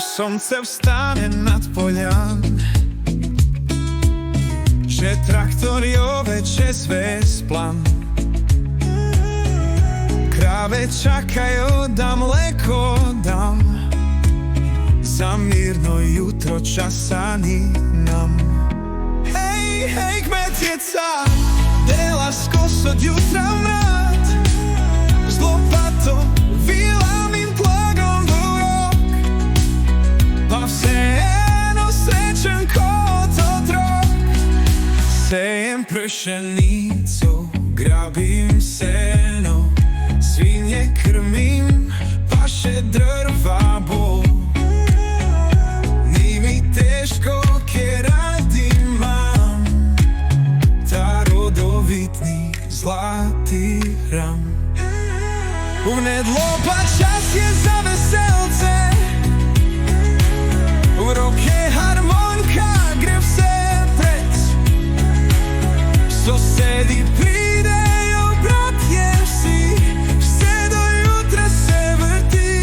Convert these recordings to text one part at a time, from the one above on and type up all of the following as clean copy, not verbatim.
сонце встане над полян, že traktoriowe przez wесь план. Krave čakajú, da mleko dam, za mirno jutro časani nam. Hej, hej, kmetjeca, dela skos od jutra vrat, s lopatom vilam im plagom do rok, pa vseeno srećen kot otrok. Sejem pršenicu, grabim seno, svinje krmim, paše drva bol. Ni mi teško kje radim mam, ta rodovitni zlati ram. Uvnedlo pa čas je za veselce, v roke harmonika, gre vse preč. Sosedi pridejo, bratje vsi, vse do jutra se vrti.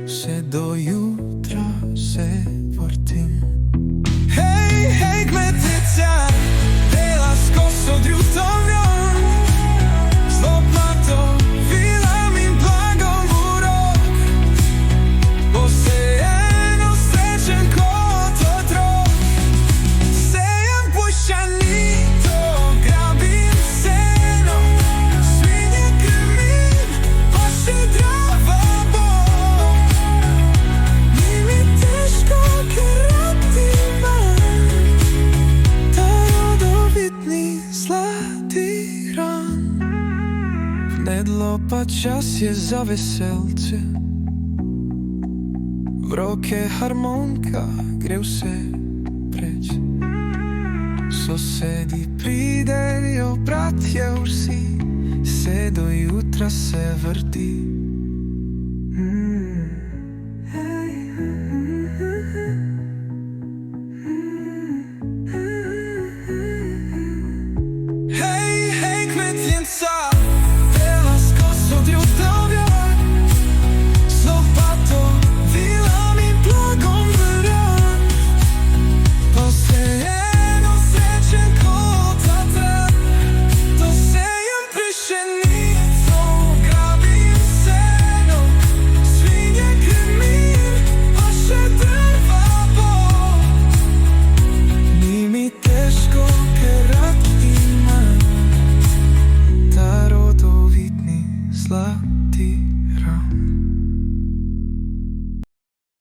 Vse do jutra se vrtim. Hej, hej, kmetica, dela skos od jutovjon, s lopatom vilam im plagom v rok, posejeno srećen kot otrok. Sejem puščanito, grabim seno, svinje krmim, paše drva bol. Ni mi teško kje radim mam, ta rodovitni zlati ran. Vnedlo pa čas je za veselce, v roke harmonika, gre vse preč. Sosedi pridejo, bratje vsi, vse do jutra se vrti. Hej, hej, kmetnica, dela skos od jutovjon, s lopatom vilam im plagom v rok, posejeno srećen kot otrok. To sejem pršenico, grabim seno, svinje krmim, paše drva bol. Ni mi teško kje radim mam, ta rodovitni zlati